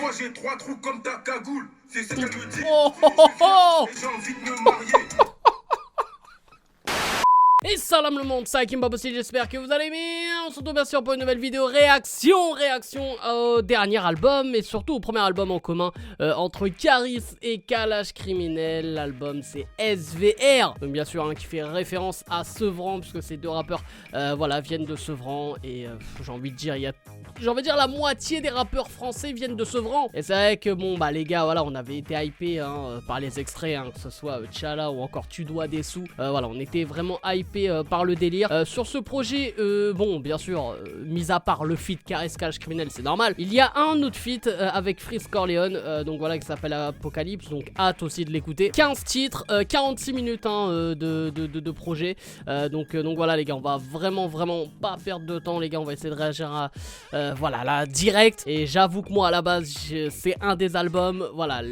Toi j'ai 3 trous comme ta cagoule. C'est ça qu'elle me dit. Oh, oh, oh, oh. J'ai envie de me marier. Et salam le monde, c'est Hakim Babossi, j'espère que vous allez bien. On se retrouve bien sûr pour une nouvelle vidéo réaction au dernier album et surtout au premier album en commun entre Caris et Kalash Criminel. L'album c'est SVR, donc bien sûr qui fait référence à Sevran puisque ces deux rappeurs voilà, viennent de Sevran et j'ai envie de dire la moitié des rappeurs français viennent de Sevran. Et c'est vrai que bon bah les gars, voilà, on avait été hypé par les extraits, que ce soit Tchala ou encore Tu dois des sous. Voilà, on était vraiment hypé par le délire. Sur ce projet, bon, bien sûr, mis à part le feat Caris Kalash Criminel, c'est normal. Il y a un autre feat avec Freeze Corleone, donc voilà, qui s'appelle Apocalypse, donc hâte aussi de l'écouter. 15 titres, 46 minutes de projet. Donc voilà les gars, on va vraiment pas perdre de temps les gars, on va essayer de réagir à voilà là direct. Et j'avoue que moi à la base c'est un des albums voilà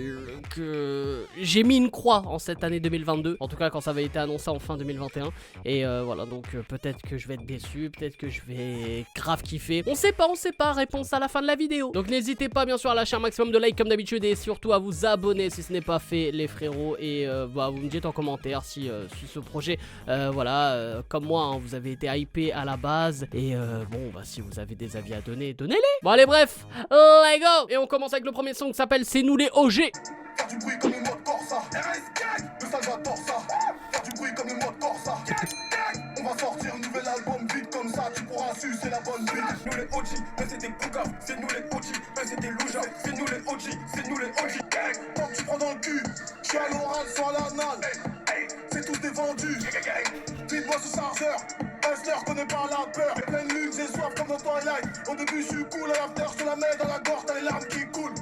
que j'ai mis une croix en cette année 2022, en tout cas quand ça avait été annoncé en fin 2021. Et voilà, donc peut-être que je vais être déçu, peut-être que je vais grave kiffer. On sait pas, réponse à la fin de la vidéo. Donc n'hésitez pas bien sûr à lâcher un maximum de likes comme d'habitude et surtout à vous abonner si ce n'est pas fait les frérots. Et bah, vous me dites en commentaire si ce projet, voilà, comme moi, vous avez été hypé à la base. Et bon, bah si vous avez des avis à donner, donnez-les. Bon allez bref, let's go. Et on commence avec le premier son qui s'appelle C'est nous les OG. Faire du bruit comme le mode Corsa. RS gang, le sale j'adore ça. Faire du bruit comme le mode Corsa. On va sortir un nouvel album vite comme ça, tu pourras sucer la bonne bite. Nous les OG, mais c'est des Pouga. C'est nous les OG, mais c'est des Louja. C'est nous les OG, c'est nous les OG. Quand tu prends dans le cul, je suis à l'oral, soit à l'anal. C'est tous des vendus. Vite-moi ce chargeur. Hustler connaît pas la peur. Pleine lune, j'ai soif comme dans Twilight. Au début, je suis cool, à l'after, je te la mets dans la gorge, t'as les larmes qui coulent.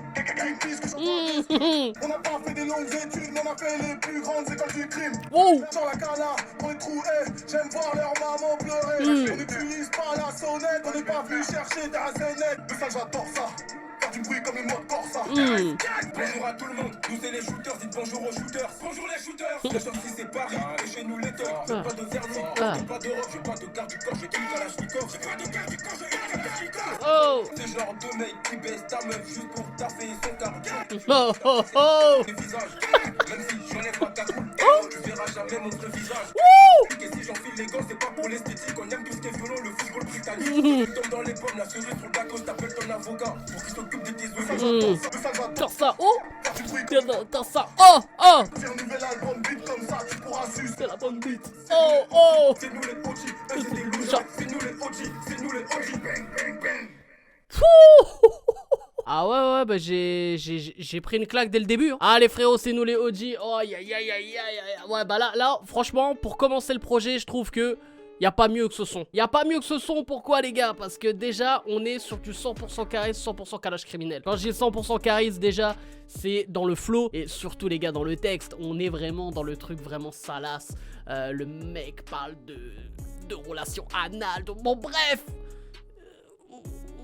On n'a pas fait des longues études, mais on a fait les plus grandes écoles du crime. Sur la cala, pour les trous, j'aime voir leur maman pleurer. On n'utilise pas la sonnette, on n'est pas venu chercher des racenettes. Mais ça, j'adore ça. Faire du bruit comme une mode Corsa. Bonjour à tout le monde, nous c'est les shooters, dites bonjour aux shooters. Bonjour les shooters. Le short ici c'est Paris, et chez nous les torts. J'ai pas de vernis, j'ai pas d'Europe, j'ai pas de garde du corps, j'ai qu'une Kalachnikov. J'ai pas de garde du corps, j'ai qu'une Kalachnikov. Oh. C'est genre de mec qui baisse ta meuf juste pour taffer son cardio. Oh. Les visages, même si j'en ai pas ta coule, tu verras jamais mon vrai visage. Et si j'enfile les gants, c'est pas pour l'esthétique, on aime tout ce qui est violent, le football britannique. Tu tombes dans les pommes, la cerise sur le gâteau, t'appelles ton avocat pour qu'il s'occupe de tes œufs. Corsa, oh! Corsa, oh! Oh! C'est un nouvel album vite comme ça, tu pourras sucer la bonne bite. Oh! Oh! C'est nous les OG, c'est des loujas. C'est nous les OG, c'est nous les OG. Bang, bang, bang. Ah ouais, bah j'ai pris une claque dès le début. Ah les frérots, c'est nous les OG. Oh aïe aïe aïe aïe aïe. Ouais bah là, franchement, pour commencer le projet, je trouve que y a pas mieux que ce son. Y a pas mieux que ce son, pourquoi les gars? Parce que déjà, on est sur du 100% Caris, 100% Kalash Criminel. Quand je dis 100% Caris, déjà, c'est dans le flow. Et surtout les gars, dans le texte, on est vraiment dans le truc vraiment salace. Le mec parle de relations anales. Bon bref.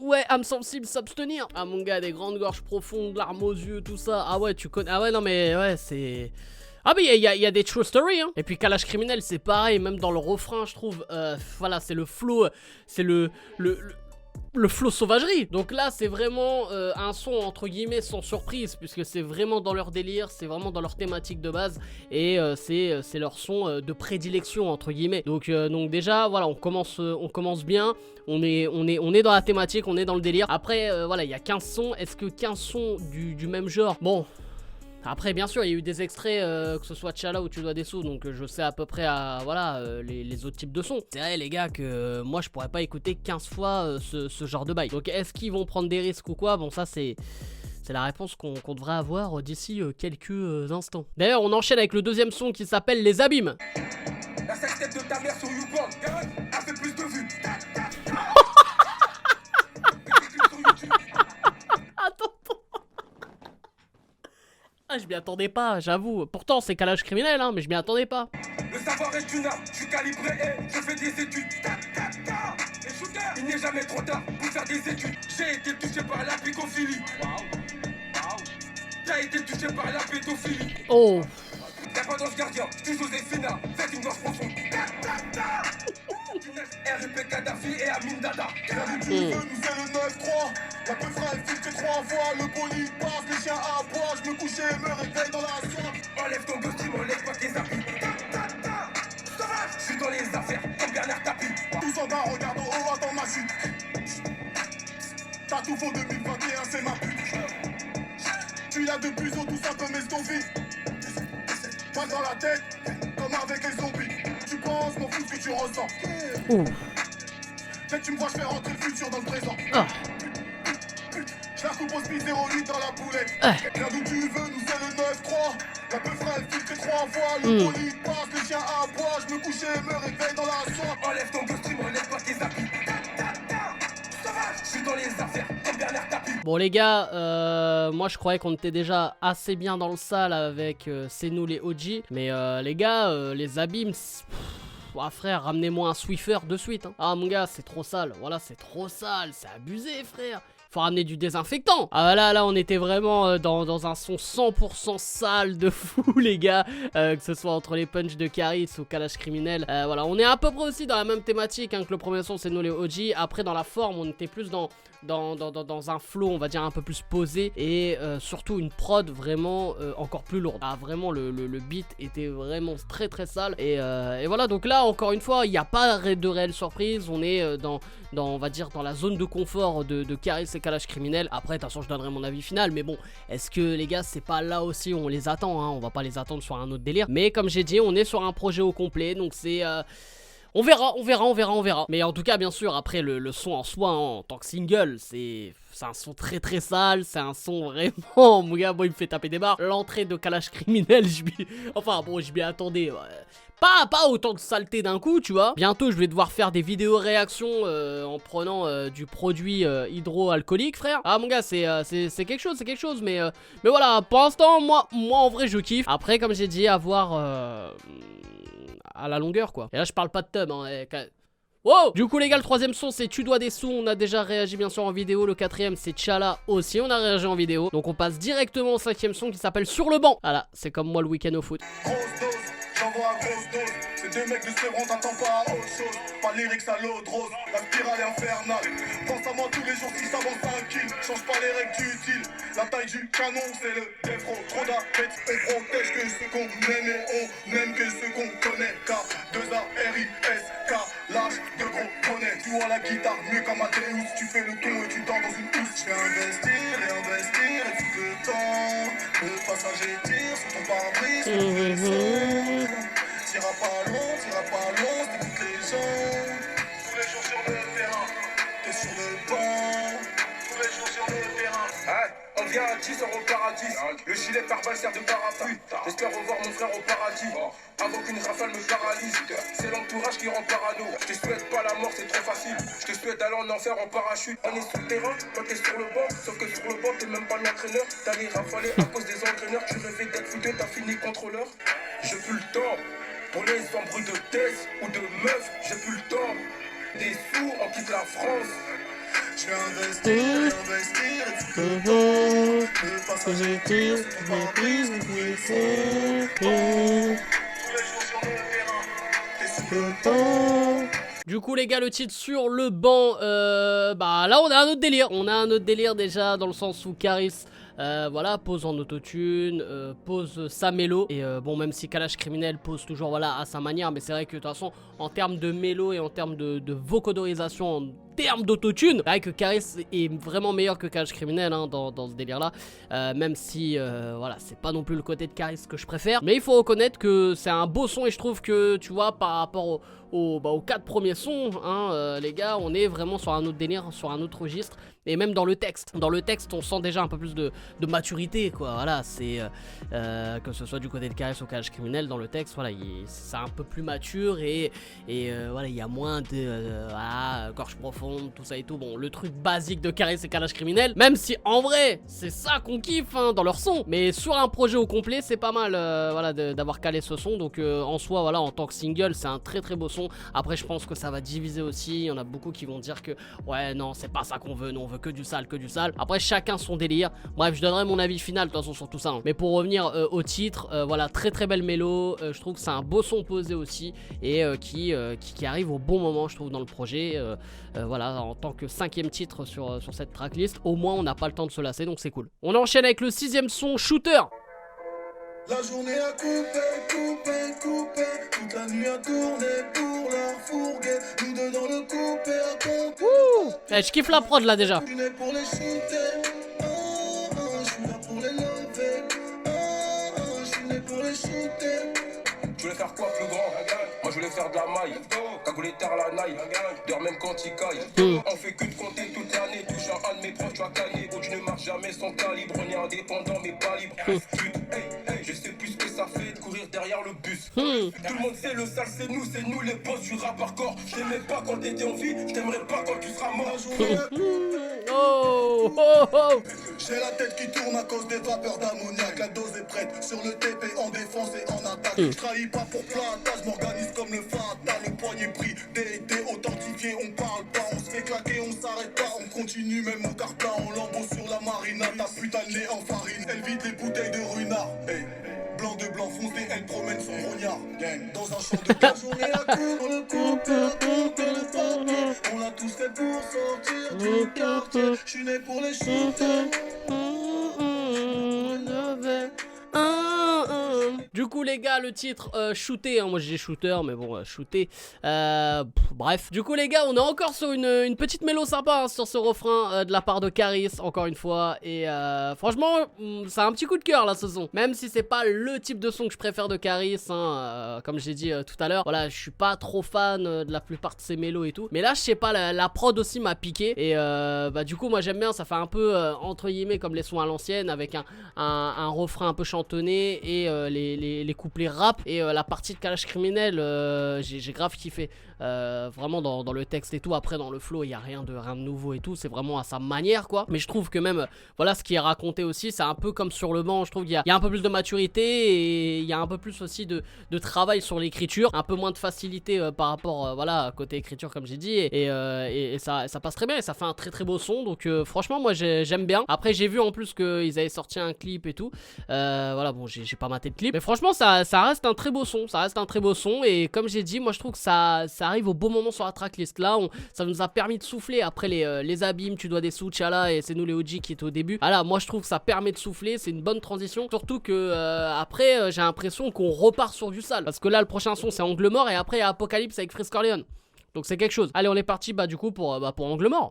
Ouais, âme sensible, s'abstenir. Ah mon gars, des grandes gorges profondes, larmes aux yeux, tout ça. Ah ouais, tu connais. Ah ouais, non mais ouais, c'est... Ah mais il y a des true stories hein. Et puis Kalash Criminel c'est pareil, même dans le refrain je trouve, voilà c'est le flow, c'est le flow sauvagerie. Donc là c'est vraiment un son entre guillemets sans surprise, puisque c'est vraiment dans leur délire, c'est vraiment dans leur thématique de base. Et c'est leur son de prédilection entre guillemets. Donc déjà voilà, on commence bien. On est dans la thématique, on est dans le délire. Après voilà, il y a 15 sons. Est-ce que 15 sons du même genre? Bon, après bien sûr il y a eu des extraits que ce soit Tchala ou Tu dois des sous, donc je sais à peu près voilà les autres types de sons. C'est vrai les gars que moi je pourrais pas écouter 15 fois ce genre de bail. Donc est-ce qu'ils vont prendre des risques ou quoi? Bon ça c'est la réponse qu'on devrait avoir d'ici quelques instants. D'ailleurs on enchaîne avec le deuxième son qui s'appelle Les Abîmes. La sextape de ta mère sur YouPorn a fait plus de vues. Ah, je m'y attendais pas, j'avoue. Pourtant, c'est Kalash Criminel, hein, mais je m'y attendais pas. Le savoir est une arme, je suis calibré et je fais des études. Les shooters, il n'est jamais trop tard pour faire des études. J'ai été touché par la pédophilie. T'as été touché par la pédophilie. Oh. T'as pas d'ange gardien, je suis Joséphina, faites une gorge profonde. RP Kadhafi et Amin Dada. Tu veux, nous c'est le 9-3. La peu fera elle filtre 3 fois. Le bolide passe, les chiens aboient. Je me couche et me réveille dans la soie. Enlève ton costume, enlève pas tes habits. Je suis dans les affaires, comme Bernard Tapie. Tous en bas, regarde au haut, attends ma chute. T'as tout faux 2021, c'est ma pute. Tu l'as de plus haut, tout ça comme Estovie. Pas dans la tête, comme avec les zombies. Tu penses, m'en fous ce que tu ressens. Dès que tu me vois, je fais rentrer le futur dans le présent. Je la coupe au speed 08 dans la boulette. Viens d'où tu veux, nous c'est le 9-3. La peu fera elle filtre 3 fois. Le bolide passe, les chiens aboient. Je me couche et me réveille dans la soie. Enlève ton costume, enlève pas tes habits. Je suis dans les affaires, comme Bernard Tapie. Bon les gars, moi je croyais qu'on était déjà assez bien dans le sale avec C'est nous les OG. Mais les gars, les abîmes... Ah frère, ramenez-moi un Swiffer de suite hein. Ah mon gars, c'est trop sale, voilà c'est trop sale, c'est abusé frère. Faut ramener du désinfectant. Ah là on était vraiment dans un son 100% sale de fou les gars, que ce soit entre les punchs de Caris ou Kalash Criminel. Voilà, on est à peu près aussi dans la même thématique hein, que le premier son C'est nous les OG. Après dans la forme on était plus dans un flow on va dire un peu plus posé. Et surtout une prod vraiment encore plus lourde. Ah vraiment le beat était vraiment très très sale. Et voilà, donc là encore une fois il n'y a pas de réelle surprise. On est on va dire dans la zone de confort de Caris et Kalash Criminel. Après de toute façon je donnerai mon avis final. Mais bon, est-ce que les gars c'est pas là aussi où on les attend hein. On va pas les attendre sur un autre délire. Mais comme j'ai dit on est sur un projet au complet. Donc c'est... on verra. Mais en tout cas, bien sûr, après le son en soi, hein, en tant que single, c'est un son très très sale. C'est un son vraiment, mon gars, moi il me fait taper des barres. L'entrée de Kalash Criminel, je m'y attendais. Ouais. Pas autant de saleté d'un coup, tu vois. Bientôt, je vais devoir faire des vidéos réactions en prenant du produit hydroalcoolique, frère. Ah, mon gars, c'est quelque chose. Mais voilà, pour l'instant, moi en vrai, je kiffe. Après, comme j'ai dit, à voir... à la longueur quoi. Et là je parle pas de tub hein. Wow. Du coup les gars, le troisième son c'est Tu dois des sous. On a déjà réagi bien sûr en vidéo. Le quatrième c'est Tchala aussi, on a réagi en vidéo. Donc on passe directement au cinquième son qui s'appelle Sur le banc. Voilà, c'est comme moi le week-end au foot. Grosse dose, j'envoie à grosse dose. Ces deux mecs de Sevron, t'attends pas à autre chose. Pas lyrics à l'eau de rose, la spirale est infernale. Pense à moi tous les jours si ça avance un kill. Change pas les règles utiles. La taille du canon c'est le défro. Trop d'appétit et protège que ceux qu'on aime et on n'aime que ceux qu'on connaît. K2ARISK, lâche de gros bonnets. Tu vois la guitare mieux qu'Amadeus. Tu fais le ton et tu dors dans une housse. J'vais investir et tout le temps. Le passager tire sur ton pare-brise. T'iras pas loin, t'écoutes les gens. Tous les jours sur le terrain, t'es sur le banc. Tous les jours sur le terrain. Hey, on vient à 10, on au paradis. Le gilet pare-balles sert de parapluie. J'espère revoir mon frère au paradis. Avant qu'une rafale me paralyse. C'est l'entourage qui rend parano. Je te souhaite pas la mort, c'est trop facile. Je te souhaite d'aller en enfer en parachute. On est sur le terrain, toi t'es sur le banc. Sauf que sur le banc, t'es même pas l'entraîneur. T'as les rafalés à cause des entraîneurs. Tu rêvais d'être foutu, t'as fini contrôleur. J'ai plus le temps. Pour les embrouilles de thèse ou de meufs, j'ai plus le temps. Des sous, on quitte la France. Je vais investir, et tout le temps. Le passager tire, c'est ton pare-brise, vous pouvez faire. Tous les jours sur le terrain, t'es sur le temps. Du coup les gars, le titre Sur le banc, bah là on a un autre délire. On a un autre délire déjà dans le sens où Caris voilà, pose en autotune, pose sa mélo. Et bon, même si Kalash Criminel pose toujours voilà à sa manière, mais c'est vrai que de toute façon en termes de mélo et en termes de vocodorisation, en termes d'autotune, c'est vrai que Caris est vraiment meilleur que Kalash Criminel hein, dans ce délire là. Même si voilà, c'est pas non plus le côté de Caris que je préfère, mais il faut reconnaître que c'est un beau son. Et je trouve que tu vois par rapport aux 4 premiers sons hein, les gars, on est vraiment sur un autre délire, sur un autre registre. Et même dans le texte on sent déjà un peu plus de maturité quoi. Voilà, c'est que ce soit du côté de Caris ou Kalash Criminel, dans le texte voilà, c'est un peu plus mature. Et voilà, il y a moins de voilà, gorge profonde, tout ça et tout. Bon, le truc basique de Caris et Kalash Criminel, même si en vrai c'est ça qu'on kiffe hein, dans leur son. Mais sur un projet au complet c'est pas mal voilà, d'avoir calé ce son. Donc en soi voilà, en tant que single c'est un très très beau son. Après je pense que ça va diviser aussi. Il y en a beaucoup qui vont dire que ouais non c'est pas ça qu'on veut, nous on veut veut que du sale, que du sale. Après chacun son délire. Bref, je donnerai mon avis final de toute façon sur tout ça, hein. Mais pour revenir au titre, voilà, très très belle mélo. Je trouve que c'est un beau son posé aussi et qui arrive au bon moment, je trouve, dans le projet. Voilà, en tant que 5e titre sur cette tracklist, au moins on n'a pas le temps de se lasser, donc c'est cool. On enchaîne avec le 6e son, Shooter. La journée a coupé, toute la nuit a tourné pour leur fourguer. Nous deux dans le coupé à compter. Ouh, je kiffe la prod là déjà. Je suis né pour les shooter, je suis là pour les lever, je suis né pour les shooter. Tu voulais faire quoi plus grand? Moi je voulais faire de la maille, cagoulé terre la naille, d'ailleurs même quand il caille. On fait que de compter toute l'année, touche un de mes proches, tu as gagné. Oh tu ne marches jamais sans calibre, on est indépendant mais pas libre. Hey, je sais plus ce que ça fait de courir derrière le bus. Tout le monde sait le sale c'est nous les boss du rap hardcore. Je t'aimais pas quand t'étais en vie, je t'aimerais pas quand tu seras mort. Oh, oh, oh. J'ai la tête qui tourne à cause des vapeurs d'ammoniac. La dose est prête sur le TP en défense et en attaque. Je trahis pas pour plantage, je m'organise comme le fatal. Le poignet pris, DD authentifié, on parle pas, on se fait claquer, on s'arrête pas, on continue même au carta en lambeau sur la marina. Ta putain de nez en farine, elle vide les bouteilles de runard. Hey. Blanc de blanc foncé, elle promène son grognard. Dans un champ de plage, on est à court, le couple, le portier. On l'a tous fait pour sortir du quartier. Je suis né pour les shooter. Du coup les gars, le titre shooter, hein, moi j'ai shooter mais bon shooter, bref. Du coup les gars, on est encore sur une petite mélo sympa, hein, sur ce refrain de la part de Caris, encore une fois. Et franchement c'est un petit coup de cœur là ce son. Même si c'est pas le type de son que je préfère de Caris, hein, comme j'ai dit tout à l'heure. Voilà, je suis pas trop fan de la plupart de ses mélos et tout. Mais là je sais pas, la prod aussi m'a piqué. Et bah du coup moi j'aime bien, ça fait un peu entre guillemets comme les sons à l'ancienne, avec un refrain un peu chantonné et les couplets rap et la partie de Kalash Criminel, j'ai grave kiffé. Vraiment dans le texte et tout. Après dans le flow il y a rien de nouveau et tout, c'est vraiment à sa manière quoi. Mais je trouve que même voilà ce qui est raconté aussi, c'est un peu comme sur le banc. Je trouve qu'il y a un peu plus de maturité et il y a un peu plus aussi de travail sur l'écriture, un peu moins de facilité par rapport voilà côté écriture comme j'ai dit, et ça passe très bien et ça fait un très très beau son. Donc franchement moi j'aime bien. Après j'ai vu en plus qu'ils avaient sorti un clip et tout, voilà bon j'ai pas maté de clip, mais franchement ça reste un très beau son, ça reste un très beau son. Et comme j'ai dit, moi je trouve que ça arrive au bon moment sur la tracklist. Là ça nous a permis de souffler après les abîmes, tu dois des sous, Tchala et c'est nous les OG qui étaient au début. Ah là moi je trouve que ça permet de souffler, c'est une bonne transition. Surtout que après j'ai l'impression qu'on repart sur du sale, parce que là le prochain son c'est Angle Mort et après il y a Apocalypse avec Freeze Corleone. Donc c'est quelque chose. Allez on est parti bah du coup pour Angle Mort.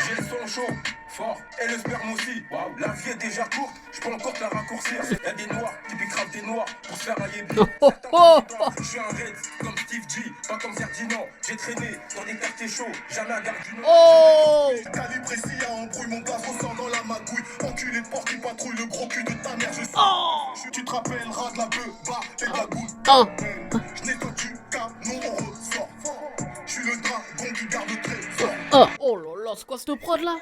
J'ai le son chaud, fort, et le sperme aussi. Wow. La vie est déjà courte, je peux encore te la raccourcir. Y'a des noirs qui piquent des noirs pour se faire railler. Je suis un raid comme Steve G, pas comme Ferdinand. J'ai traîné dans des quartiers chauds, jamais à Gare du Nord. Oh Calibré s'il y a embrouille, mon gars ressort dans la magouille. Enculé de porc qui patrouille le gros cul de ta mère. Tu te rappelleras de la beuh, bah et de la boule. Je nettoie du canon, on ressort. Je suis le dragon qui garde le trésor. Oh là là, c'est quoi cette prod là?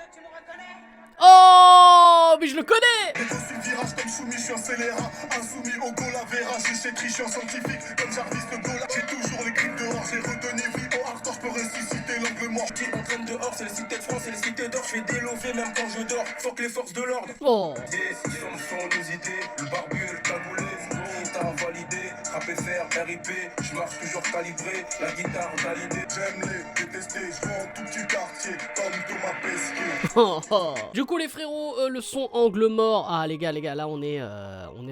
Oh, mais je le connais! Et aussi virage comme soumis, je suis un scélérat. Insoumis au Golavera, j'ai chez Tri, je suis un scientifique. Comme Jarvis le Gola, j'ai toujours les grippes dehors. J'ai retenu vie au hardcore, je peux ressusciter l'angle mort. Qui entraîne dehors, c'est les cités de France, c'est les cités d'or. Je fais des lovés même quand je dors. Faut que les forces de l'ordre. Oh. Décision sont nos idées, le barbu et le cagoulé. T'as validé, rap FR, RIP. Je marche toujours calibré, la guitare validée. J'aime les détester, je vois un tout petit quartier comme Thomas Pesquet. Du coup les frérots, le son Angle Mort. Ah les gars là on est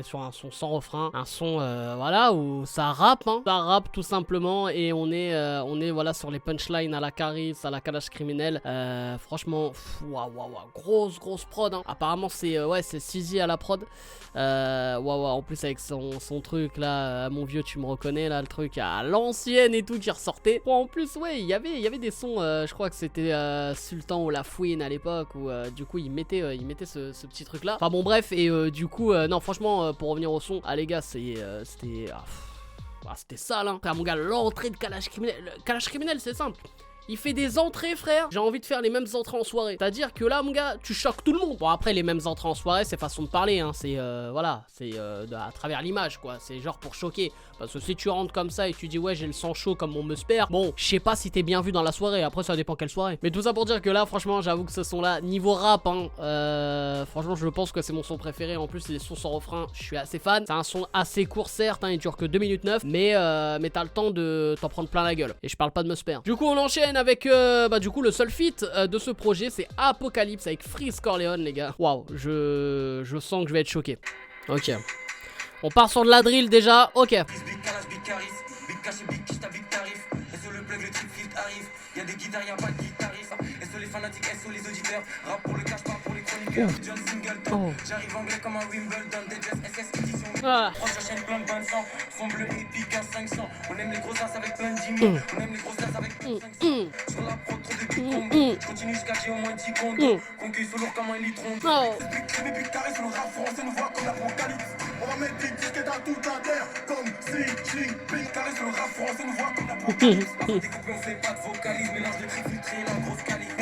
sur un son sans refrain, un son voilà où ça rappe, hein. Ça rappe tout simplement. Et on est voilà sur les punchlines à la Caris, à la Kalash Criminel. Franchement waouh, grosse prod, hein. Apparemment c'est Sizi à la prod. En plus avec son truc là, mon vieux tu me reconnais là, le truc à l'ancienne et tout qui ressortait. Bon, en plus ouais il y avait des sons, je crois que c'était Sultan ou La Fouine à l'époque, où du coup il mettait ce petit truc là. Enfin bon bref, et du coup non franchement pour revenir au son, ah les gars c'était sale, hein. Mon gars, l'entrée de Kalash Criminel, Kalash Criminel c'est simple. il fait des entrées, frère. J'ai envie de faire les mêmes entrées en soirée. C'est-à-dire que là, mon gars, tu choques tout le monde. Bon, après, les mêmes entrées en soirée, c'est façon de parler, hein. C'est, voilà, c'est à travers l'image, quoi. C'est genre pour choquer. Parce que si tu rentres comme ça et tu dis, ouais, j'ai le sang chaud comme mon Musper, bon, je sais pas si t'es bien vu dans la soirée. Après, ça dépend quelle soirée. Mais tout ça pour dire que là, franchement, j'avoue que ce son-là, niveau rap, hein, franchement, je pense que c'est mon son préféré. En plus, les sons sans refrain, je suis assez fan. C'est un son assez court, certes, hein, il dure que 2 minutes 9, mais t'as le temps de t'en prendre plein la gueule. Et je parle pas de Musper. Du coup, on enchaîne avec, du coup, le seul feat de ce projet, c'est Apocalypse avec Freeze Corleone, les gars. Waouh, je sens que je vais être choqué. Ok. On part sur de la drill déjà, ok. Big Kalash, Big Caris, Big Cash et Big Kista, Big Tarif. Et sur le plug, le trip field arrive. Y'a des guitares, y'a pas de guitariste. Et sur les fanatiques, et sur les auditeurs. Rap pour le cash, pas pour les chroniqueurs. John Singleton, j'arrive anglais comme un Wimbledon. Des SS édition. Proche la chaîne plein de bains de sang. Son bleu épique à 500. On aime les grosses as avec plein de Jimmy. On aime les grosses as avec plein de 500. Sur la prod, trop de big combo. Je continue jusqu'à j'ai au moins 10 condos. Concueille sur lourd comme un litron. Big Big Caris, le rap français nous voit comme l'Apocalypse. On va mettre des disques dans toute la terre, comme si Big Caris, le rap français nous voit comme l'Apocalypse. Découpé, on fait pas de vocalise. Mélange de trip filtré, la grosse qualité.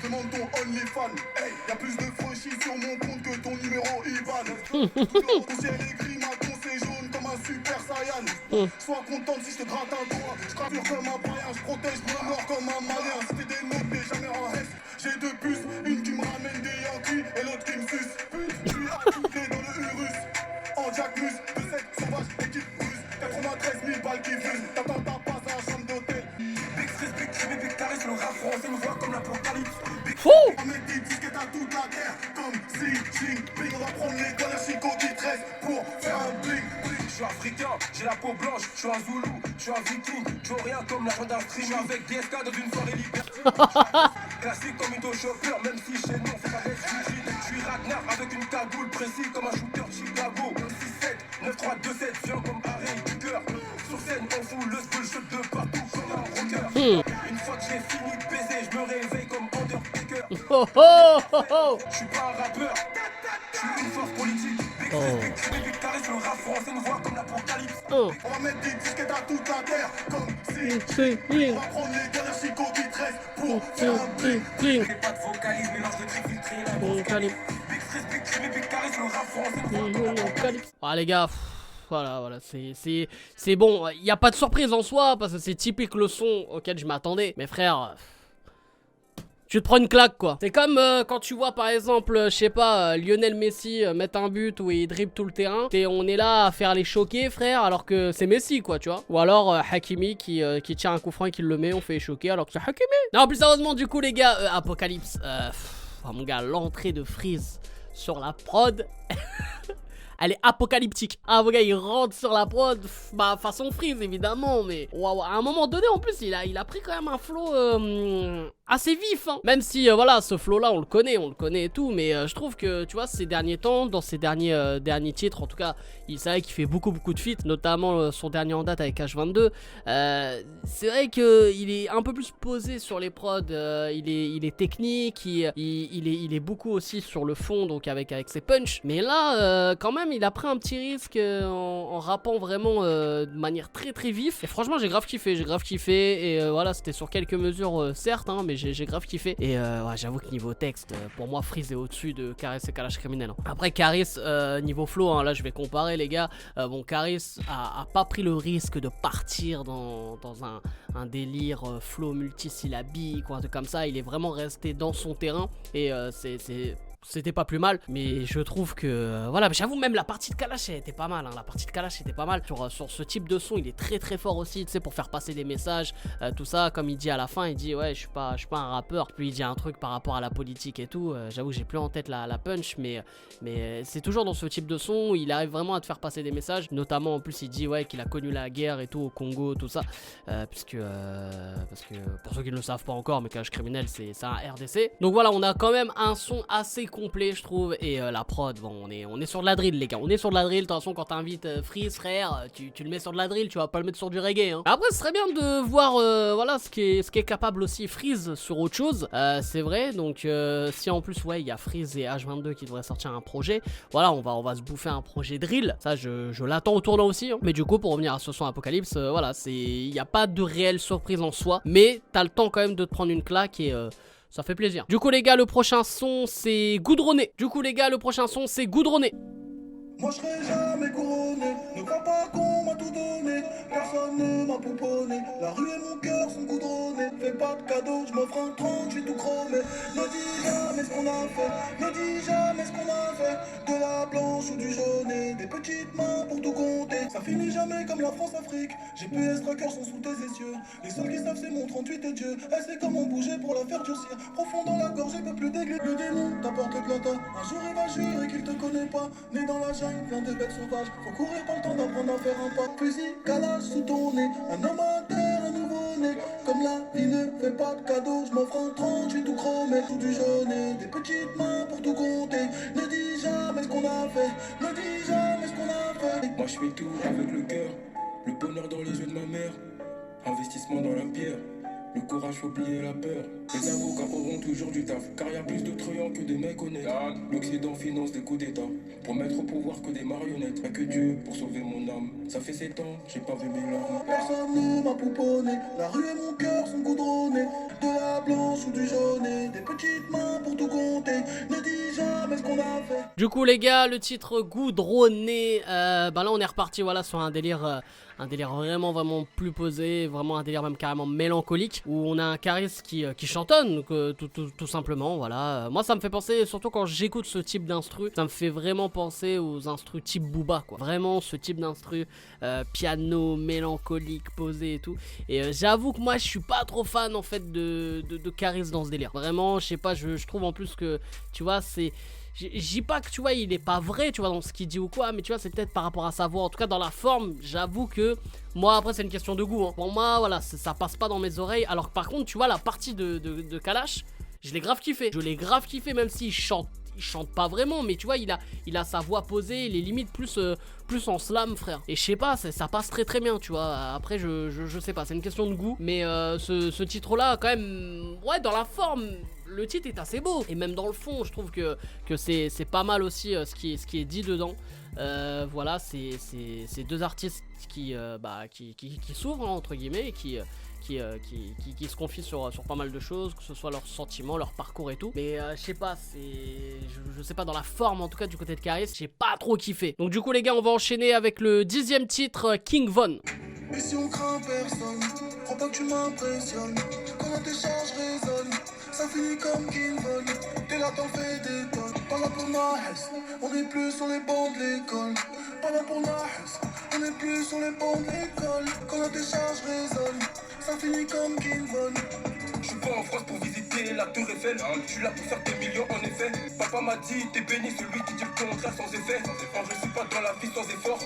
je demande ton OnlyFans. Hey, y'a plus de franchise sur mon compte que ton numéro IBAN. Ton ciel écrit ma c'est jaune comme un super saiyan. Sois contente si je te gratte un doigt. Je gravure comme un païen, je protège mon or comme un malien. Si t'es des notes, t'es jamais en reste. J'ai deux puces, une qui me ramène des Yankees et l'autre qui me suce. Je suis accoudé dans le Urus. En Jacques-Mus, de cette sauvage équipe russe. 93 000 balles qui fusent. T'attends ta passe à la chambre d'hôtel. Big Freeze, Big Crime, Big Caris, le rap français nous voit comme l'Apocalypse. On va mettre des disques dans toute la terre, comme si Big. On va prendre les Kalachnikov qui tressent pour faire un bling. Je suis africain, j'ai la peau blanche, je suis un Zoulou, je suis un Viking, je vois rien comme l'argent d'un stream. Je suis avec DSK dans une soirée liberté. Classique comme une chopper, même si chez nous on fait pas des sujets. Je suis Ragnar avec une cagoule précis comme un shooter de Chicago. 6-7, 9-3-2-7, viens comme Harry Ducker. Sur scène, on fout le bullshit de partout comme un rocker. Une fois que j'ai fini de baiser, je me réveille comme Undertaker. Je suis pas un rappeur, je suis une force politique. Big Caris, le rap français nous voit comme l'Apocalypse. On va mettre des disques dans toute la terre, comme si On va prendre les Kalachnikov qui tressent pour faire un bling. J'ai pas de vocalise, mélange de trip filtré, la grosse qualité. Big Freeze, Big Crime, Big Caris, le rap français nous voit comme l'Apocalypse. Ah les gars, voilà, c'est bon, il n'y a pas de surprise en soi, parce que c'est typique le son auquel je m'attendais. Mais frère, tu te prends une claque quoi. C'est comme quand tu vois par exemple, je sais pas, Lionel Messi mettre un but où il dribble tout le terrain. On est là à faire les choquer frère, alors que c'est Messi quoi, tu vois. Ou alors Hakimi qui tire un coup franc et qui le met, on fait les choquer alors que c'est Hakimi. Non, plus sérieusement du coup les gars, Apocalypse, oh, mon gars, l'entrée de Freeze sur la prod... Elle est apocalyptique. Ah, mon gars, il rentre sur la prod, bah, façon Freeze, évidemment, mais... Waouh, à un moment donné, en plus, il a pris quand même un flow assez vif, hein. Même si, voilà, ce flow-là, on le connaît et tout, mais je trouve que, tu vois, ces derniers temps, dans ses derniers titres, en tout cas, c'est vrai qu'il fait beaucoup de feats, notamment son dernier en date avec H22. C'est vrai qu'il est un peu plus posé sur les prods, il est technique, il est beaucoup aussi sur le fond, donc avec ses punchs. Mais là, quand même, il a pris un petit risque en rappant vraiment de manière très vif. Et franchement, j'ai grave kiffé. Et voilà, c'était sur quelques mesures, certes, hein, mais j'ai grave kiffé. Et ouais, j'avoue que niveau texte, pour moi, Freeze est au-dessus de Caris et Kalash Criminel. Hein. Après, Caris, niveau flow, hein, là, je vais comparer, les gars. Bon, Caris a pas pris le risque de partir dans un délire flow multisyllabique ou un truc comme ça. Il est vraiment resté dans son terrain. Et c'était pas plus mal, mais je trouve que voilà, j'avoue, même la partie de Kalash était pas mal, hein. La partie de Kalash était pas mal sur ce type de son. Il est très fort aussi, tu sais, pour faire passer des messages, tout ça. Comme il dit à la fin, il dit ouais, je suis pas un rappeur. Puis il dit un truc par rapport à la politique et tout. J'avoue, j'ai plus en tête la punch, mais c'est toujours dans ce type de son où il arrive vraiment à te faire passer des messages. Notamment, en plus, il dit ouais qu'il a connu la guerre et tout au Congo, tout ça, parce que pour ceux qui ne le savent pas encore, mais Kalash Criminel, c'est un RDC. Donc voilà, on a quand même un son assez complet je trouve. Et la prod, bon on est sur de la drill les gars. On est sur de la drill, de toute façon quand t'invites Freeze frère, tu le mets sur de la drill, tu vas pas le mettre sur du reggae hein. Après ce serait bien de voir voilà ce qui est capable aussi Freeze sur autre chose, c'est vrai. Donc si en plus ouais il y a Freeze et H22 qui devraient sortir un projet, voilà on va se bouffer un projet drill. Ça je l'attends au tournant aussi hein. Mais du coup pour revenir à ce son Apocalypse, voilà il n'y a pas de réelle surprise en soi, mais t'as le temps quand même de te prendre une claque et ça fait plaisir. Du coup les gars, le prochain son c'est Goudronné. Moi je serai jamais couronné, ne crois pas qu'on m'a tout donné, personne ne m'a pouponné, la rue et mon cœur sont goudronnés, fais pas de cadeaux, je m'offre un 30, je suis tout chromé, ne dis jamais ce qu'on a fait, ne dis jamais ce qu'on a fait, de la blanche ou du jaune, des petites mains pour tout compter, ça finit jamais comme la France-Afrique, GPS trackers sont sous tes essieux, les seuls qui savent c'est mon 38 et Dieu, elle sait comment bouger pour la faire durcir, profond dans la gorge, elle peut plus dégluer, le démon t'apporte le plata, un jour il va jurer qu'il te connaît pas, né dans la jungle, plein de bêtes sauvages, faut courir pas le temps d'apprendre à faire un pas. Fusil, calage sous ton nez, un homme à terre, un nouveau-né. Comme la vie ne fait pas de cadeaux, je m'offre un 30, je suis tout chromé, tout du jaune, des petites mains pour tout compter. Ne dis jamais ce qu'on a fait, ne dis jamais ce qu'on a fait. Moi je fais tout avec le cœur, le bonheur dans les yeux de ma mère, investissement dans la pierre. Le courage, faut oublier la peur. Les avocats auront toujours du taf, car y a plus de truands que de mecs honnêtes. L'Occident finance des coups d'état, pour mettre au pouvoir que des marionnettes. Y'a que Dieu pour sauver mon âme. Ça fait 7 ans, j'ai pas vu mes larmes. Personne ne m'a pouponné, la rue et mon cœur sont goudronnés. De la blanche ou du jaune, des petites mains pour tout compter. Ne dis jamais ce qu'on a fait. Du coup les gars, le titre Goudronné, bah là on est reparti voilà sur un délire vraiment plus posé, vraiment un délire même carrément mélancolique, où on a un Caris qui chantonne, tout simplement, voilà. Moi ça me fait penser, surtout quand j'écoute ce type d'instru, ça me fait vraiment penser aux instrus type Booba, quoi. Vraiment ce type d'instru, piano, mélancolique, posé et tout. Et j'avoue que moi je suis pas trop fan en fait de Caris dans ce délire. Vraiment, je sais pas, je trouve en plus que, tu vois, c'est... Je dis pas que tu vois il est pas vrai tu vois dans ce qu'il dit ou quoi, mais tu vois c'est peut-être par rapport à sa voix, en tout cas dans la forme. J'avoue que moi après c'est une question de goût hein. Pour moi voilà ça passe pas dans mes oreilles, alors que par contre tu vois la partie de Kalash, je l'ai grave kiffé, même s'il chante pas vraiment, mais tu vois il a sa voix posée, il est limite plus en slam frère, et je sais pas, ça passe très bien tu vois. Après je sais pas, c'est une question de goût, mais ce titre là quand même, ouais, dans la forme le titre est assez beau, et même dans le fond je trouve que c'est pas mal aussi ce qui est dit dedans. Voilà, c'est deux artistes qui s'ouvrent hein, entre guillemets, et qui se confient sur pas mal de choses, que ce soit leurs sentiments, leur parcours et tout. Mais je sais pas, je sais pas, dans la forme en tout cas du côté de Caris, j'ai pas trop kiffé. Donc du coup les gars, on va enchaîner avec le 10e titre, King Von. Et si on craint personne, crois pas que tu m'impressionnes. Quand tes charges résonnent, ça finit comme King Von. T'es là, t'en fais des tonnes. Pas là pour Nahès, on est plus sur les bancs de l'école. Pas là pour Nahès, on est plus sur les bancs de l'école. Quand tes charges résonnent, ça finit comme King Von. Je suis pas en France pour visiter la tour Eiffel, je suis là pour faire des millions en effet. Papa m'a dit t'es béni, celui qui dit le contraire sans effet. Quand je suis pas dans la vie sans effort,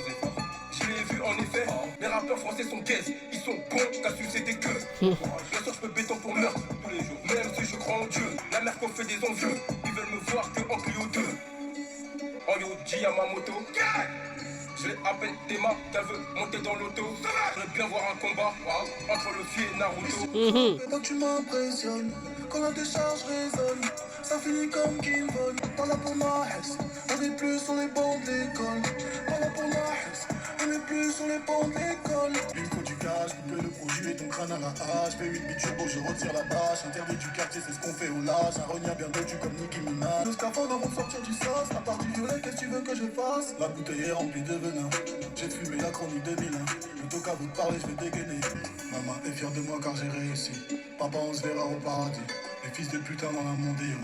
je l'ai vu en effet. Les rappeurs français sont gays, ils sont bons qu'à sucer des queues. Bien sûr je peux béton pour meurtre tous les jours, même si je crois en Dieu. La mère qu'on fait des envieux, ils veulent me voir que en Clio 2. En Yoji à ma moto, je l'ai à peine Théma, qu'elle veut monter dans l'auto. Je veux bien voir un combat entre Luffy et Naruto. Quand tu m'impressionnes, quand la décharge résonne, ça finit comme King Von. Pas là pour Nahès, on est plus sur les bancs de l'école. Pas là pour Nahès, on est plus sur les bancs de l'école. Il me faut du cash, couper le produit et ton crâne à la hache. Fais 8 bits turbo, je retire la bâche. Interdit du quartier, c'est ce qu'on fait au lâche. Un rognard bien dodu comme Nicki Minaj. Le scaphandre avant de sortir du sas, la partie violet, qu'est-ce que tu veux que je fasse? La bouteille est remplie de venin, j'ai fumé la chronique 2001. Plutôt qu'à vous parler, je vais dégainer. Maman est fière de moi car j'ai réussi. Papa, on se verra au paradis. Les fils de putain dans la mondiale,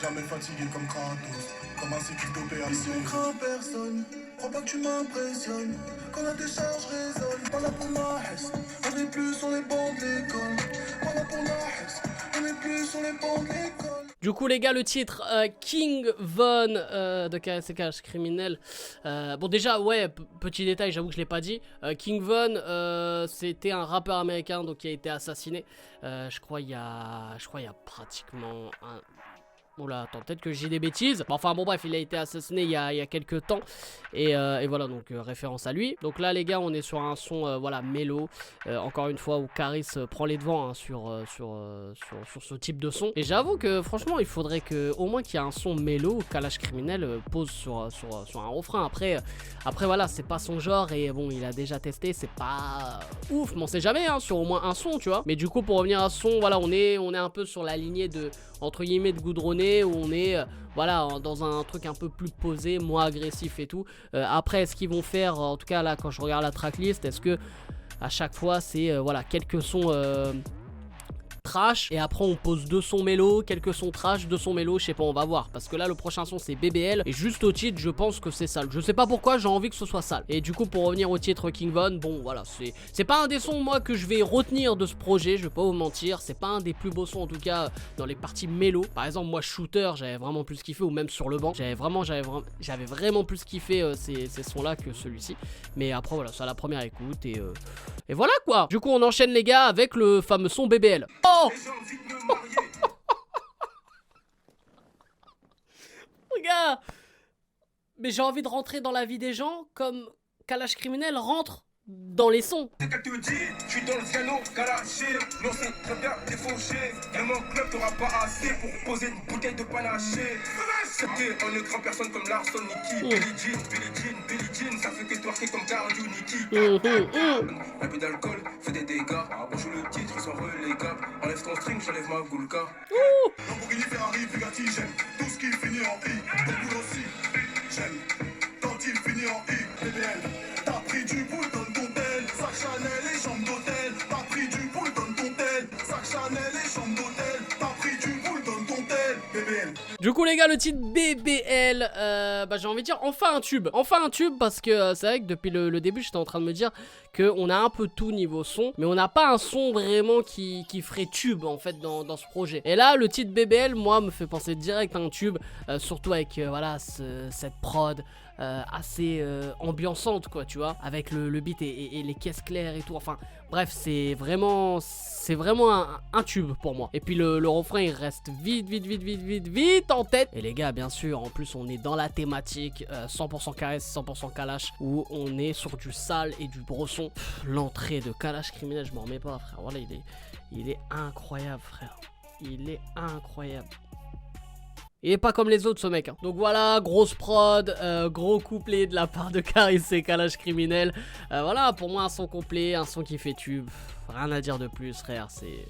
jamais fatigué comme Kratos, comme un cycle d'opération. Ici on craint personne, crois pas que tu m'impressionnes. Quand la décharge résonne, pas là pour Nahès, on est plus sur les bancs de l'école. Pas là pour Nahès, on est plus sur les bancs de l'école. Du coup les gars, le titre King Von de KSK Criminel. Bon déjà ouais, petit détail, j'avoue que je l'ai pas dit. King Von c'était un rappeur américain donc qui a été assassiné. Je crois il y a pratiquement Oula, attends, peut-être que j'ai des bêtises. Enfin bon bref, il a été assassiné il y a quelques temps. Et voilà, donc référence à lui. Donc là les gars, on est sur un son voilà, mélo. Encore une fois, où Caris prend les devants hein, sur ce type de son. Et j'avoue que franchement, il faudrait que au moins qu'il y ait un son mélo, Kalash Criminel pose sur un refrain. Après voilà, c'est pas son genre. Et bon, il a déjà testé, c'est pas ouf. Mais on sait jamais hein, sur au moins un son, tu vois. Mais du coup, pour revenir à ce son, voilà, on est un peu sur la lignée de... entre guillemets de goudronné où on est voilà dans un truc un peu plus posé, moins agressif et tout. Après est-ce qu'ils vont faire, en tout cas là quand je regarde la tracklist, est-ce que à chaque fois c'est voilà quelques sons trash et après on pose 2 sons mélo, quelques sons trash, 2 sons mélo, je sais pas, on va voir parce que là le prochain son c'est BBL et juste au titre je pense que c'est sale, je sais pas pourquoi j'ai envie que ce soit sale. Et du coup pour revenir au titre King Von, bon voilà, c'est pas un des sons moi que je vais retenir de ce projet, je vais pas vous mentir, c'est pas un des plus beaux sons en tout cas dans les parties mélo. Par exemple moi Shooter j'avais vraiment plus kiffé, ou même sur le banc j'avais vraiment plus kiffé ces sons là que celui-ci. Mais après voilà, c'est à la première écoute et voilà quoi. Du coup on enchaîne les gars avec le fameux son BBL. Oh regarde. Mais j'ai envie de rentrer dans la vie des gens comme Kalash Criminel rentre dans les sons. C'est qu'elle te dit, je suis dans le piano, calaché, non c'est très bien défauché. Même en club t'auras pas assez pour poser une bouteille de panaché. C'était en écran personne comme Larson, Nicky, Billie Jean, ça fait que twerker comme Cardio, Nicky. Un peu d'alcool, fait des dégâts, on joue le titre sans relégable. Enlève ton string, j'enlève ma goulka. Lamborghini, Ferrari, Bugatti, j'aime tout ce qui finit en I. Ton boulot aussi, j'aime quand il finit en I. BBL, t'as pris du boule, donne ton tel. Sac Chanel et chambre d'hôtel. T'as pris du boule, donne ton tel. Sac Chanel et chambre d'hôtel. T'as pris du boule, donne ton tel. BBL. Du coup les gars, le titre BBL, bah, j'ai envie de dire enfin un tube parce que c'est vrai que depuis le début j'étais en train de me dire qu'on a un peu tout niveau son, mais on n'a pas un son vraiment qui ferait tube en fait dans ce projet. Et là le titre BBL moi me fait penser direct à un tube, surtout avec voilà cette prod assez ambiançante quoi, tu vois, avec le beat et les caisses claires et tout. Enfin bref, c'est vraiment un tube pour moi. Et puis le refrain il reste vite en tête. Et les gars, bien sûr, en plus on est dans la thématique 100% Caris, 100% Kalash, où on est sur du sale et du brosson. L'entrée de Kalash Criminel, je m'en remets pas frère. Voilà, il est incroyable frère. Il est incroyable. Il est pas comme les autres ce mec hein. Donc voilà, grosse prod, gros couplet de la part de Caris et Kalash Criminel. Voilà, pour moi un son complet, un son qui fait tube. Rien à dire de plus frère, c'est...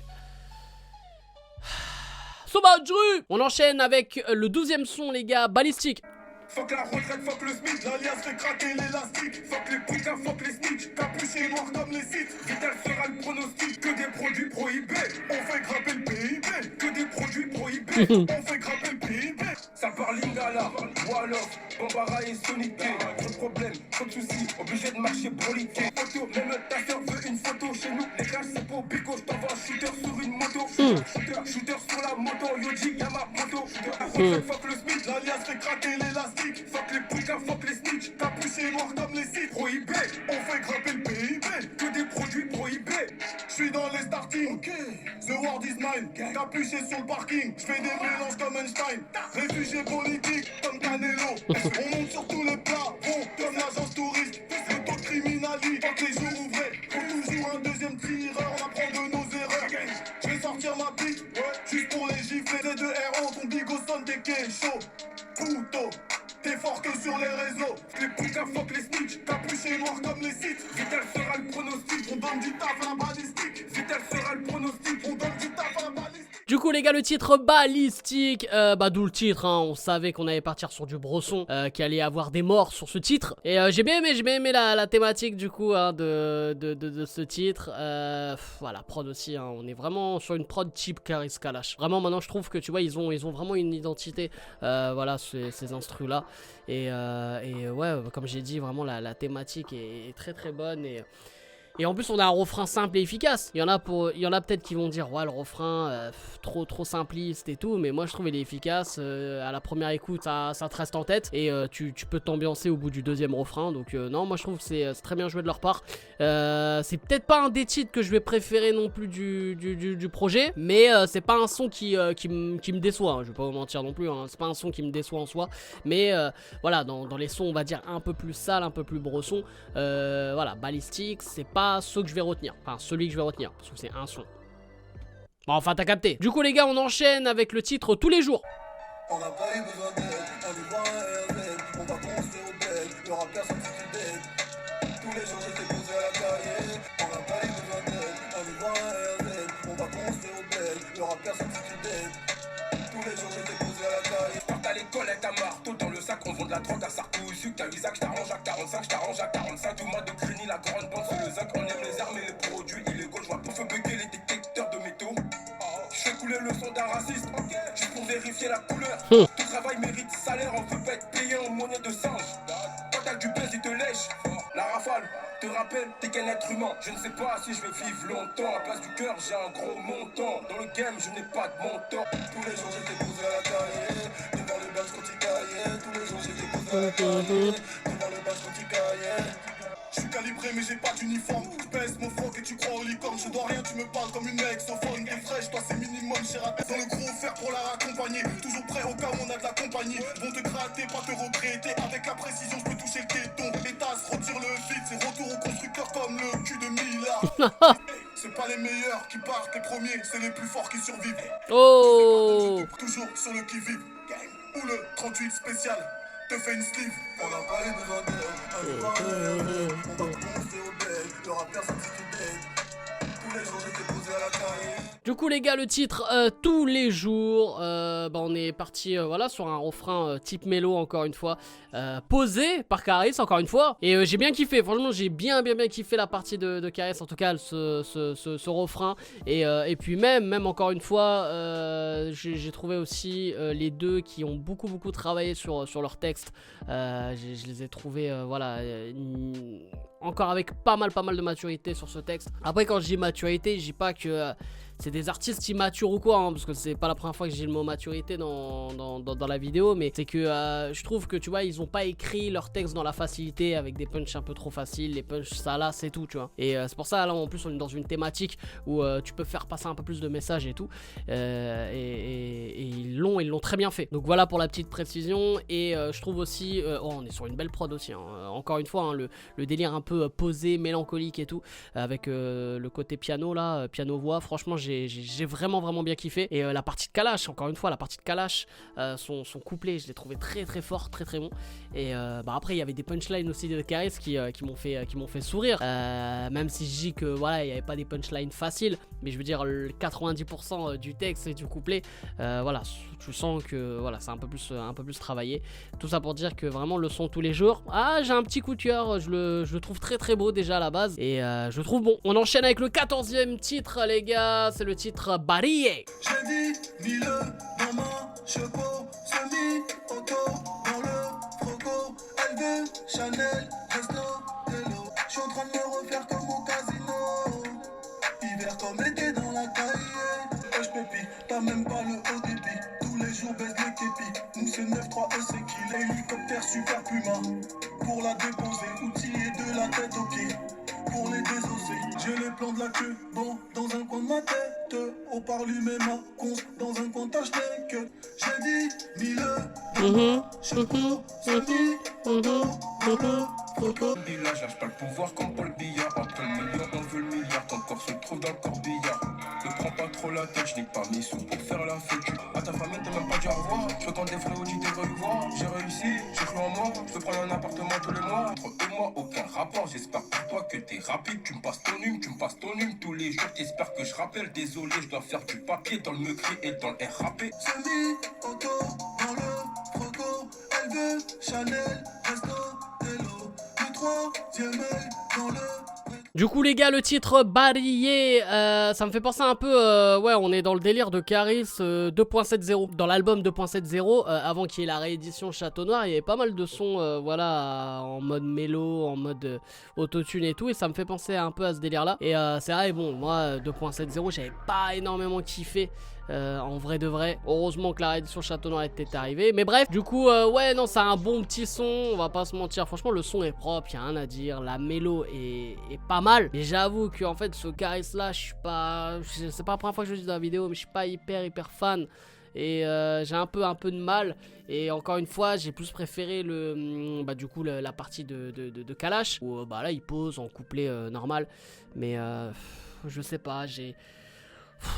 Sauvageux. On enchaîne avec le 12e son les gars, Balistique. Fuck la retraite, fuck le SMIC, l'alias fait craquer l'élastique. Fuck les putas, fuck les snitch, capuché noir comme les sites. Vital fera le pronostic, que des produits prohibés. On fait grimper le PIB, que des produits prohibés. On fait grimper le PIB. Ça parle Lingala, Wallov, Bambara et Soniké. Trop de problèmes, trop de soucis, obligé de marcher broliqué. Photo, même ta soeur veut une photo chez nous. Les gars, c'est pour Bico, je t'envoie un shooter sur une moto. Shooter sur la moto, Yoji, y'a ma moto. Fuck le SMIC, l'alias fait craquer l'élastique. Fuck les putas, fuck les snitch, capuché noir comme les sites. Prohibé, on fait grimper le PIB, que des produits prohibés. J'suis dans les starting, the world is mine. Capuché sur le parking, j'fais des mélanges comme Einstein. Réfugié politique comme Canelo. On monte sur tous les plafonds comme l'agence touriste. Le taux de criminalité, tant que les jours ouvrés. Faut toujours un deuxième tireur, on apprend de nos erreurs. J'vais sortir ma pique, juste pour les gifler. Les deux héros, ton bigot sonne des quais chaud. Puto. T'es fort que sur les réseaux. Les putas, fuck les snitch. Capuché noir comme les sites. Vital fera le pronostic. On donne du taf à la balistique. Vital fera le pronostic. On donne du taf à la balistique. Du coup les gars, le titre Balistique, bah d'où le titre hein, on savait qu'on allait partir sur du brosson, qu'il allait y avoir des morts sur ce titre. Et j'ai bien aimé la thématique du coup hein, de ce titre. Voilà, prod aussi, hein, on est vraiment sur une prod type Caris Kalash. Vraiment maintenant je trouve que tu vois ils ont vraiment une identité, voilà ces instrus là. Et ouais, comme j'ai dit, vraiment la thématique est très bonne Et en plus on a un refrain simple et efficace. Il y en a peut-être qui vont dire ouais le refrain trop simpliste et tout, mais moi je trouve il est efficace. À la première écoute ça te reste en tête et tu peux t'ambiancer au bout du deuxième refrain. Donc non, moi je trouve que c'est très bien joué de leur part. C'est peut-être pas un des titres que je vais préférer non plus du projet, mais c'est pas un son qui me déçoit, hein, je vais pas vous mentir non plus, hein, c'est pas un son qui me déçoit en soi, mais voilà, dans les sons on va dire un peu plus sales, un peu plus bressons, voilà, Ballistic c'est pas ce que je vais retenir, enfin celui que je vais retenir, parce que c'est un son. Bon, enfin t'as capté. Du coup les gars, on enchaîne avec le titre Tous les jours. On n'a pas eu besoin d'aide, on lui voit un RZ, on va penser au bed, y'aura personne si tu bête. Tous les jours j'étais posé à la carrière, on n'a pas eu besoin d'aide, on lui voit un RZ, on va penser au bed, y'aura personne si tu bête. Tous les jours j'étais posé à la carrière. Part à l'école avec un marteau dans le sac, on vend de la drogue à Sarkozy. T'as Isaac, j't'arrange à 45, j't'arrange à 45. Tout le monde de Grigny, la grande bande sur le zinc. On aime les armes et les produits illégaux. J'vois pour feu bugger les détecteurs de métaux. J'fais couler le son d'un raciste, juste pour vérifier la couleur. Tout travail mérite salaire, on peut pas être payé en monnaie de singe. Quand t'as du buzz, il te lèche. La rafale te rappelle, t'es qu'un être humain. Je ne sais pas si je vais vivre longtemps. À place du cœur, j'ai un gros montant. Dans le game, je n'ai pas de montant. Tous les jours j'étais posé à la carrière, devant le badge quand il caillait. Tous les jours j'étais posé à la carrière, devant le badge quand il caillait. Je suis calibré mais j'ai pas d'uniforme. Je baisse mon froc et tu crois aux licornes. Je dois rien, tu me parles comme une exophone. T'es fraîche, toi c'est minimum cher à dans le gros fer pour la raccompagner. Toujours prêt au cas où on a de la compagnie. Vont te gratter, pas te regretter. Avec la précision je peux toucher le téton. Les tasses retire le vide, c'est retour au constructeur comme le cul de Mila. C'est pas les meilleurs qui partent les premiers, c'est les plus forts qui survivent. Oh, Toujours sur le qui-vive. Ou le 38 spécial te fait une sleeve. On n'a pas eu besoin d'aide. On va commencer au bed. Y'aura personne si tu bête. Tous les jours j'étais posé à la carrière. du coup les gars, le titre Tous les jours, on est parti voilà, sur un refrain type mélo encore une fois, posé par Caris encore une fois, et j'ai bien kiffé, franchement j'ai bien kiffé la partie de Caris, en tout cas ce refrain, et puis même encore une fois, j'ai trouvé aussi les deux qui ont beaucoup travaillé sur leur texte, je les ai trouvés voilà, encore avec pas mal de maturité sur ce texte. Après quand je dis maturité, je dis pas que c'est des artistes immatures ou quoi, hein, parce que c'est pas la première fois que j'ai le mot maturité dans la vidéo, mais c'est que je trouve que tu vois, ils ont pas écrit leur texte dans la facilité avec des punchs un peu trop faciles, les punchs ça là c'est tout, tu vois. Et c'est pour ça là en plus on est dans une thématique où tu peux faire passer un peu plus de messages et tout, et ils l'ont très bien fait. Donc voilà pour la petite précision, et je trouve aussi, on est sur une belle prod aussi, hein. Encore une fois, hein, le délire un peu posé, mélancolique et tout, avec le côté piano là, piano voix, franchement j'ai vraiment bien kiffé. Et la partie de Kalash, encore une fois, la partie de Kalash, son couplet, je l'ai trouvé très fort, très bon. Et après il y avait des punchlines aussi de Caris qui m'ont fait sourire, même si je dis que voilà, il n'y avait pas des punchlines faciles, mais je veux dire le 90% du texte et du couplet, voilà, tu sens que voilà, c'est un peu plus travaillé. Tout ça pour dire que vraiment le son Tous les jours, j'ai un petit coup de cœur, je le trouve très beau déjà à la base, et je trouve bon. On enchaîne avec le 14e titre les gars, c'est le titre Barille. J'ai dit, mis-le dans ma chevaux, semi-auto, dans le froco, LV, Chanel, Resto, Hello. J'suis en train de me refaire comme au casino, hiver comme été dans la cahier. Je pépi, t'as même pas le haut débit, tous les jours baisse les képis. Nous c'est 9-3 et c'est qui, l'hélicoptère super Puma. Pour la déposer, outillé de la tête aux pieds. Pour les désosser, j'ai les plans de la queue, bon, dans un coin de ma tête, au parlu même ma conce, dans un coin tâche que j'ai dit, mille, chevaux, Village, lâche pas le pouvoir comme Paul Billard. Entre le million, on veut le milliard. Ton corps se trouve dans le corbillard. Ne prends pas trop la tête, je n'ai pas mes sous pour faire la fête. À ta famille, t'as même pas dit au revoir. Je quand des frérots, tu t'es voulu voir. J'ai réussi, j'ai cru en moi. Je peux prendre un appartement tous les mois. Entre eux et moi, aucun rapport. J'espère pour toi que t'es rapide. Tu me passes ton hume, tous les jours. T'espères que je rappelle. Désolé, je dois faire du papier dans le meurtrier et dans le RAP. Semi-auto, dans le froco, LV, Chanel, Resto, Hello. Le troisième œil dans le Du coup les gars, le titre Barillet, ça me fait penser un peu, ouais, on est dans le délire de Caris 2.70. Dans l'album 2.70, avant qu'il y ait la réédition Château Noir, il y avait pas mal de sons, voilà, en mode mélo, en mode autotune et tout, et ça me fait penser un peu à ce délire là. Et c'est vrai, bon, moi 2.70, j'avais pas énormément kiffé. En vrai de vrai, heureusement que la réédition Château Noir était arrivée. Mais bref, du coup, ouais, non, c'est un bon petit son, on va pas se mentir. Franchement, le son est propre, y a rien à dire. La mélo est pas mal. Et j'avoue que en fait, ce Caris là, je suis pas. C'est pas la première fois que je le dis dans la vidéo, mais je suis pas hyper fan. Et j'ai un peu de mal. Et encore une fois, j'ai plus préféré du coup la partie de Kalash, où bah là il pose en couplet normal. Mais je sais pas,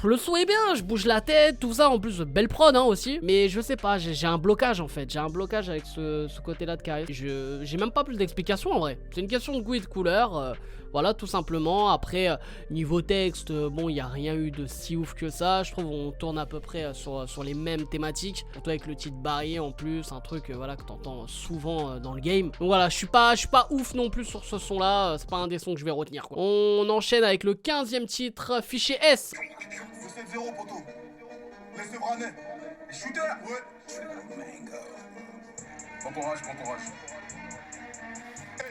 le son est bien, je bouge la tête, tout ça, en plus belle prod hein, aussi. Mais je sais pas, j'ai un blocage en fait. J'ai un blocage avec ce côté là de Caris. J'ai même pas plus d'explications en vrai. C'est une question de goût et de couleur, voilà tout simplement. Après niveau texte, bon il n'y a rien eu de si ouf que ça. Je trouve on tourne à peu près sur les mêmes thématiques. Surtout avec le titre Barillet en plus, un truc voilà que t'entends souvent dans le game. Donc voilà, je suis pas ouf non plus sur ce son là. C'est pas un des sons que je vais retenir quoi. On enchaîne avec le 15e titre, Fichier S. 7-0 poteau. Laissez braner. Shooter. Ouais. Bon courage, bon courage.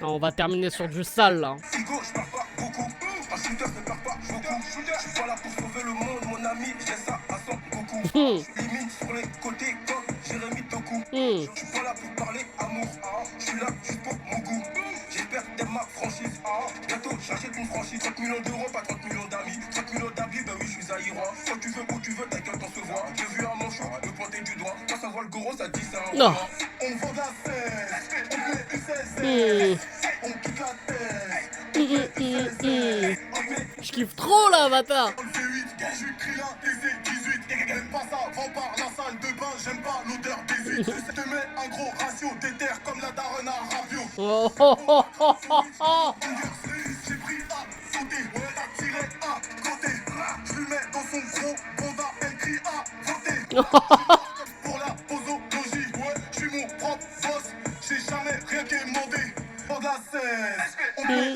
On va terminer sur du sale là. Figo, je parle pas beaucoup. Un shooter ne perd pas beaucoup. Je suis pas là pour sauver le monde, mon ami. J'ai ça à 100 beaucoup. Limite sur les côtés comme Jérémy Toku. Je suis pas là pour parler amour. Je suis là juste pour mon goût. J'espère que t'aimes ma franchise. Bientôt j'achète une franchise. 30 millions d'euros, pas 30 millions d'amis. 30 millions d'amis, bah oui, je suis aïrois. Soit tu veux où tu veux, ta gueule t'en se voit. J'ai vu un manchot me pointer du doigt. Quand ça voit le gros, ça dit c'est un non. On vend de la cesse. On met une cesse. On quitte la tête. Je kiffe trop là, bâtard. J'aime pas ça, vends par la salle de bain, j'aime pas l'odeur des huîtres. Je te mets un gros ratio d'éther comme la daronne à Ravio. J'ai pris à sauter, t'as tiré à côté. Je lui mets dans son gros bonda, elle crie à voter. Pour la posologie, ouais, je suis mon propre boss. J'ai jamais rien demandé. Vends de la cesse, on met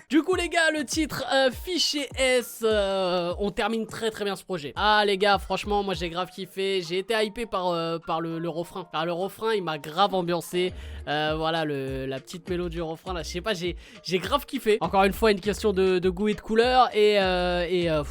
Du coup les gars, le titre Fichier S, on termine très bien ce projet. Ah les gars, franchement moi j'ai grave kiffé. J'ai été hypé par le refrain. Le refrain il mà grave ambiancé. Voilà la petite mélodie du refrain là, je sais pas, j'ai grave kiffé. Encore une fois une question de goût et de couleur. Et à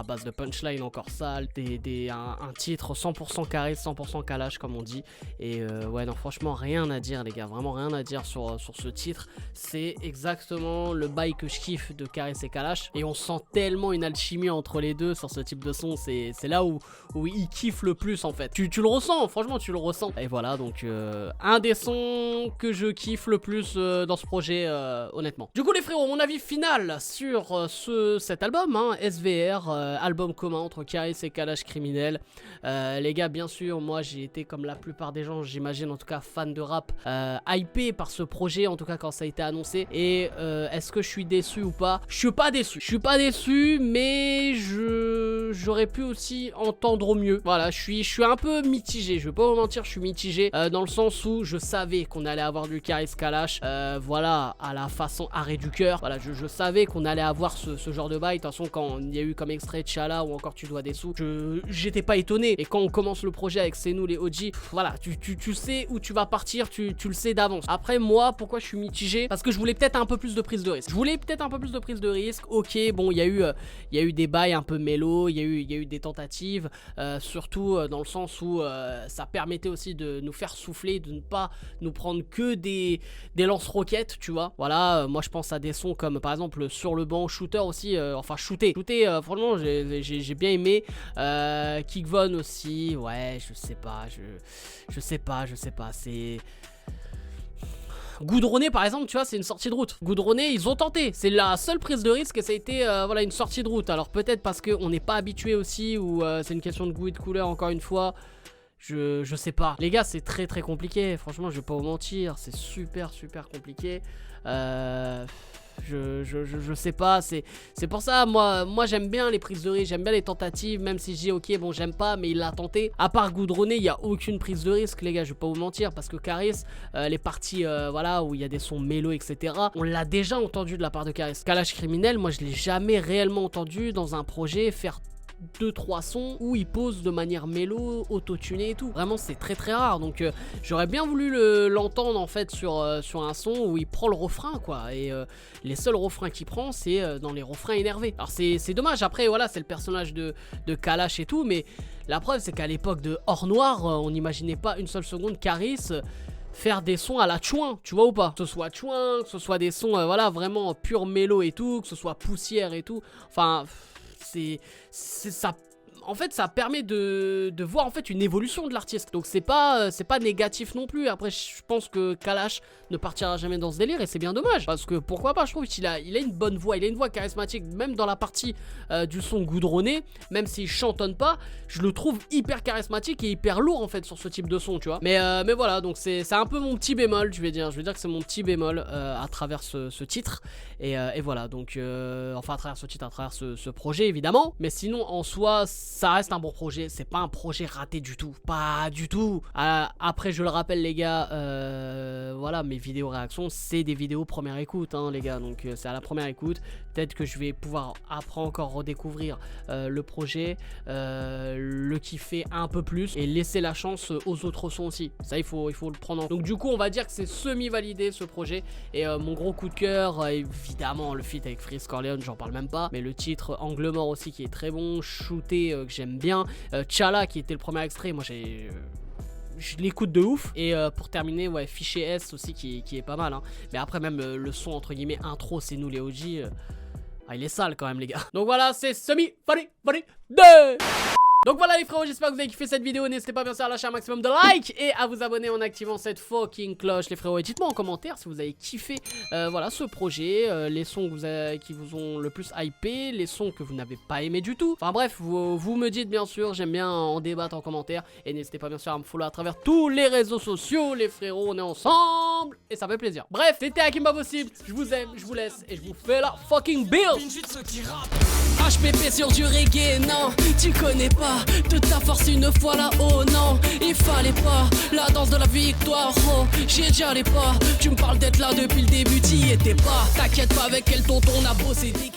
base de punchline encore sale. Un titre 100% Caris, 100% Kalash comme on dit. Et ouais non franchement rien à dire les gars, vraiment rien à dire sur ce titre. C'est exactement le bail que je kiffe de Caris et Kalash. Et on sent tellement une alchimie entre les deux sur ce type de son. C'est là où ils kiffent le plus en fait. Tu le ressens, franchement tu le ressens. Et voilà donc un des sons que je kiffe le plus dans ce projet honnêtement. Du coup les frérots, mon avis final sur cet album hein, SVR, album commun entre Caris et Kalash Criminel. Les gars bien sûr moi j'ai été comme la plupart des gens j'imagine en tout cas fan de rap, hypé par ce projet en tout cas quand ça a été annoncé. Et est-ce que je suis déçu ou pas? Je suis pas déçu mais j'aurais pu aussi entendre mieux. Voilà, je suis un peu mitigé, je vais pas vous mentir, je suis mitigé dans le sens où je savais qu'on allait avoir du Caris Kalash, voilà, à la façon arrêt du cœur. Voilà, je savais qu'on allait avoir ce genre de bail. De toute façon quand il y a eu comme extrait de Chala ou encore Tu dois des sous, j'étais pas étonné. Et quand on commence le projet avec C'est nous les OG, voilà, tu sais où tu vas partir, tu le sais d'avance. Après moi, pourquoi je suis mitigé? Parce que je voulais peut-être un peu plus de prise de risque. Ok, bon, il y a eu des bails un peu mélo, il y a eu des tentatives, surtout dans le sens où ça permettait aussi de nous faire souffler, de ne pas nous prendre que des lance-roquettes, tu vois. Voilà, moi je pense à des sons comme par exemple Sur le banc, Shooter aussi, enfin Shooter, franchement j'ai bien aimé. Kick Von aussi, ouais, je sais pas, c'est... Goudronné par exemple, tu vois, c'est une sortie de route. Goudronné, ils ont tenté. C'est la seule prise de risque et ça a été voilà, une sortie de route. Alors peut-être parce qu'on n'est pas habitué aussi ou c'est une question de goût et de couleur encore une fois. Je sais pas. Les gars, c'est très compliqué. Franchement, je vais pas vous mentir. C'est super compliqué. je sais pas, c'est pour ça, moi j'aime bien les prises de risque, j'aime bien les tentatives, même si je dis ok bon j'aime pas, mais il l'a tenté. À part Goudronné, il y a aucune prise de risque les gars, je vais pas vous mentir, parce que Caris, les parties voilà où il y a des sons mélo etc, on l'a déjà entendu de la part de Caris. Kalash Criminel, moi je l'ai jamais réellement entendu dans un projet faire 2-3 sons où il pose de manière mélo, autotuné et tout. Vraiment c'est très très rare, donc j'aurais bien voulu l'entendre en fait sur un son où il prend le refrain quoi, et les seuls refrains qu'il prend c'est dans les refrains énervés. Alors c'est dommage, après voilà c'est le personnage de Kalash et tout, mais la preuve c'est qu'à l'époque de Or Noir, on n'imaginait pas une seule seconde Caris faire des sons à la Chouin, tu vois ou pas? Que ce soit Chouin, que ce soit des sons voilà vraiment pur mélo et tout, que ce soit poussière et tout, enfin c'est ça. En fait ça permet de voir en fait une évolution de l'artiste, donc c'est pas négatif non plus. Après je pense que Kalash ne partira jamais dans ce délire et c'est bien dommage, parce que pourquoi pas, je trouve qu'il a une bonne voix, il a une voix charismatique, même dans la partie du son Goudronné, même s'il chantonne pas, je le trouve hyper charismatique et hyper lourd en fait sur ce type de son, tu vois. Mais voilà, donc c'est un peu mon petit bémol, je vais dire que c'est mon petit bémol à travers ce titre, et voilà, donc enfin à travers ce titre, à travers ce projet évidemment, mais sinon en soi ça reste un bon projet, c'est pas un projet raté du tout, pas du tout. Après je le rappelle les gars, voilà, mes vidéos réactions c'est des vidéos première écoute hein, les gars, donc c'est à la première écoute. Peut-être que je vais pouvoir après encore redécouvrir le projet, le kiffer un peu plus et laisser la chance aux autres sons aussi, ça il faut le prendre en compte. Donc du coup on va dire que c'est semi-validé ce projet, et mon gros coup de cœur évidemment le feat avec Freeze Corleone, j'en parle même pas, mais le titre Angle Mort aussi qui est très bon, Shooté que j'aime bien, Tchala qui était le premier extrait, moi je l'écoute de ouf, et pour terminer ouais Fichier S aussi qui est pas mal hein. Mais après même le son entre guillemets intro c'est nous les OG, il est sale quand même les gars. Donc voilà, c'est semi-validé. Donc voilà les frérots, j'espère que vous avez kiffé cette vidéo. N'hésitez pas bien sûr à lâcher un maximum de likes et à vous abonner en activant cette fucking cloche les frérots. Et dites-moi en commentaire si vous avez kiffé voilà ce projet, les sons qui vous ont le plus hypé, les sons que vous n'avez pas aimé du tout. Enfin bref, vous me dites bien sûr, j'aime bien en débattre en commentaire. Et n'hésitez pas bien sûr à me follow à travers tous les réseaux sociaux les frérots, on est ensemble et ça fait plaisir. Bref, c'était Hakim Pas Possible, je vous aime, je vous laisse et je vous fais la fucking build. HPP sur du reggae, non, tu connais pas toute ta force une fois là-haut, non, il fallait pas, la danse de la victoire, oh, j'y déjà les pas, tu me parles d'être là depuis le début, t'y étais pas, t'inquiète pas avec quel tonton on a bossé des